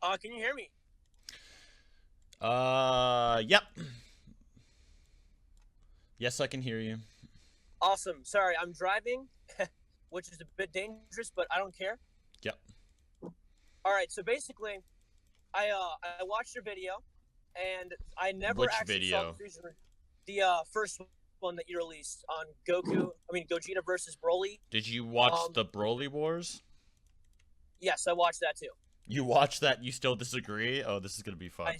Can you hear me? Yep. Yes, I can hear you. Awesome. Sorry, I'm driving, which is a bit dangerous, but I don't care. Yep. All right, so basically, I watched your video, and I never Which actually saw video? the first one that you released on Gogeta versus Broly. Did you watch Um, the Broly Wars? yes, I watched that too. You watched that? You still disagree? Oh, this is gonna be fun. I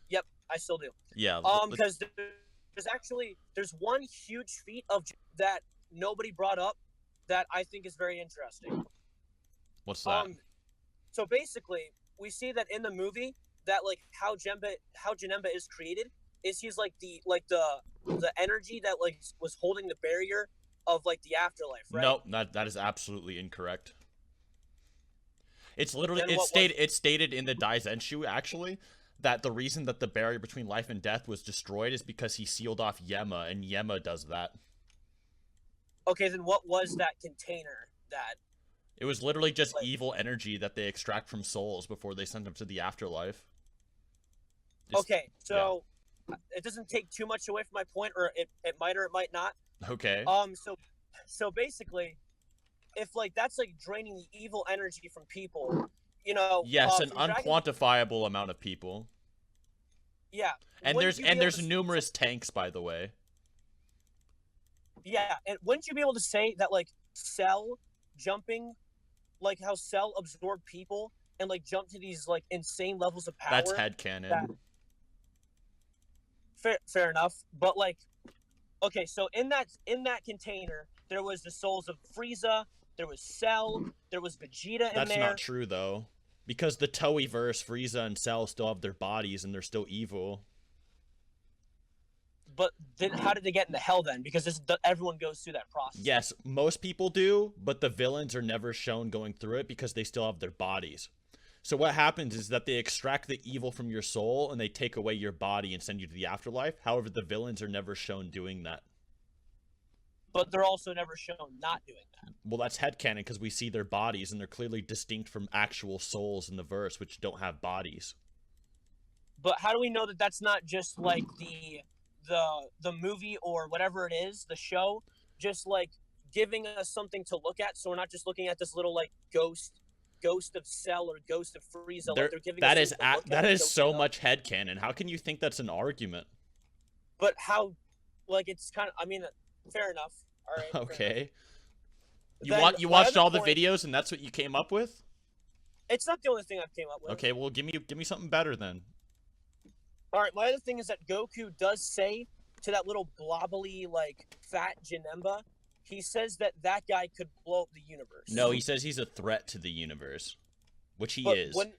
Yep, I still do. Yeah. Because there's one huge feat of that nobody brought up that I think is very interesting. What's that? Um, So basically, we see that in the movie that like how Janemba is created is he's like the energy that like was holding the barrier of like the afterlife, right? Nope. That is absolutely incorrect. It's literally Then what was it? it's stated in the Daizenshu actually that the reason that the barrier between life and death was destroyed is because he sealed off Yema, and Yema does that. Okay, then what was that container that It was literally just like evil energy that they extract from souls before they send them to the afterlife. It's okay, yeah. so it doesn't take too much away from my point, or it might not. Okay. So basically, if like that's like draining the evil energy from people, Yes, an from Dragon, unquantifiable amount of people. yeah, And wouldn't you be able to? there's numerous tanks, by the way. Yeah, and wouldn't you be able to say that like Cell jumping, like how Cell absorbed people and like jumped to these like insane levels of That's power? That headcanon. fair enough, but like okay, so in that container there was the souls of Frieza, there was Cell, there was Vegeta in That's not there, true though. Because the Toei verse, Frieza and Cell still have their bodies and they're still evil. but then how did they get into hell then? Because everyone goes through that process. Yes, most people do, but the villains are never shown going through it because they still have their bodies. So what happens is that they extract the evil from your soul and they take away your body and send you to the afterlife. However, the villains are never shown doing that. But they're also never shown not doing that. Well, that's headcanon because we see their bodies and they're clearly distinct from actual souls in the verse, which don't have bodies. But how do we know that that's not just like the movie or whatever it is, the show, just like giving us something to look at, so we're not just looking at this little like ghost of Cell or ghost of Frieza, like There, they're giving us something to look that at is so we so know. much headcanon. How can you think that's an argument? But how, like it's kind of, I mean, fair enough. All right, fair enough. Okay. Then You my watched other all the point, videos and that's what you came up with? it's not the only thing I've came up with. Okay, well give me something better then. All right, my other thing is that Goku does say to that little blobbly like fat Janemba, he says that that guy could blow up the universe. No, he says he's a threat to the universe, which he But is. when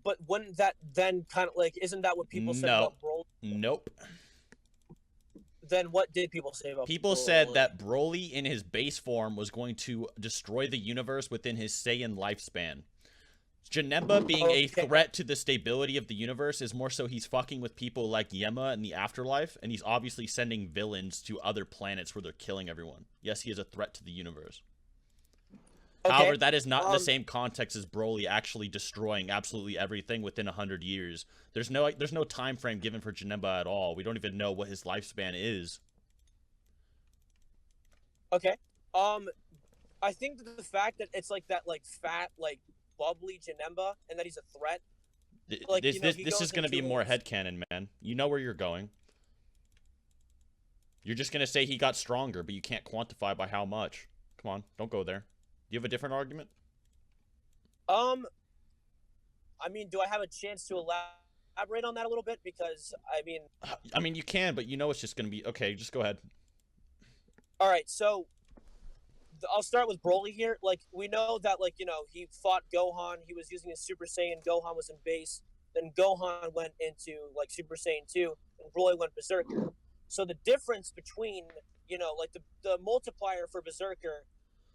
But wouldn't that then kind of like isn't that what people said No. about Broly? Nope. Then what did people say about People said Broly? that Broly in his base form was going to destroy the universe within his Saiyan lifespan. Janemba being a Okay, threat to the stability of the universe is more so he's fucking with people like Yema in the afterlife, and he's obviously sending villains to other planets where they're killing everyone. Yes, he is a threat to the universe. okay. However, that is not in the Um, same context as Broly actually destroying absolutely everything within 100 years. There's no time frame given for Janemba at all. We don't even know what his lifespan is. okay. I think that the fact that it's like that, like fat, like bubbly Janemba, and that he's a threat, like he This is goes gonna be into more headcanon, man. You know where you're going. You're just gonna say he got stronger, but you can't quantify by how much. Come on, don't go there. Do you have a different argument? um. I mean, do I have a chance to elaborate on that a little bit? Because I mean, I mean, you can, but you know it's just gonna be okay. Just go ahead. all right. So I'll start with Broly here. Like we know that he fought Gohan. He was using his Super Saiyan. Gohan was in base. Then Gohan went into like Super Saiyan 2, and Broly went Berserker. So the difference between like the multiplier for Berserker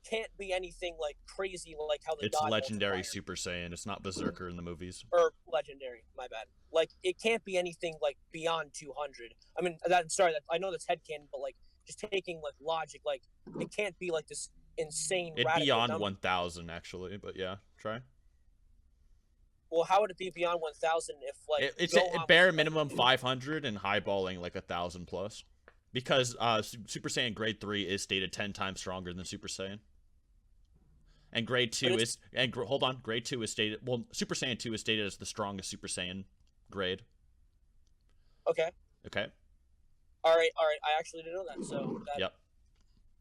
can't be anything like crazy like how the It's God legendary multiplier Super Saiyan. It's not Berserker in the movies. or legendary. My bad. Like it can't be anything like beyond 200. I mean that. Sorry, I know that's headcanon, but like just taking like logic, like it can't be like this insane It'd be radical on number. 1,000 actually, but yeah, try. Well, how would it be beyond 1,000 if like It's a Gohan bare was like, minimum 500 and highballing like 1,000 plus, because Super Saiyan Grade 3 is stated 10 times stronger than Super Saiyan. And Grade 2 is hold on, Grade 2 is stated, well, Super Saiyan 2 is stated as the strongest Super Saiyan grade. okay, Okay. all right. I actually didn't know that, so that Yep.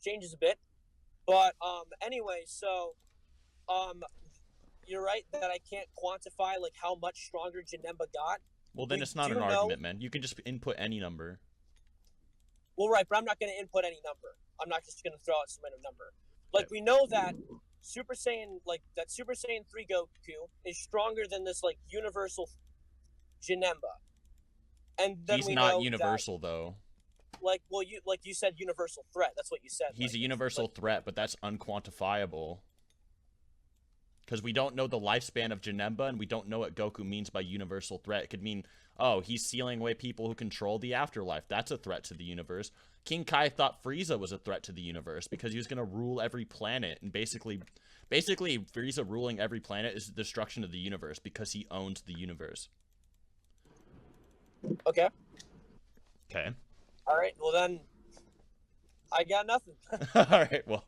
changes a bit. But anyway, so you're right that I can't quantify like how much stronger Janemba got. Well, then We it's not do an know. argument, man. You can just input any number. Well, right, but I'm not going to input any number. I'm not just going to throw out some random number. Like Okay. we know that Super Saiyan, like that Super Saiyan 3 Goku is stronger than this like universal Janemba. And then He's we not know universal, though. that, like you said, universal threat. That's what you said. He's like, a universal threat, but that's unquantifiable. Because we don't know the lifespan of Janemba, and we don't know what Goku means by universal threat. It could mean, oh, he's sealing away people who control the afterlife. That's a threat to the universe. King Kai thought Frieza was a threat to the universe because he was going to rule every planet. And basically, Frieza ruling every planet is the destruction of the universe because he owns the universe. Okay. Okay. All right. Well, then I got nothing. All right, well.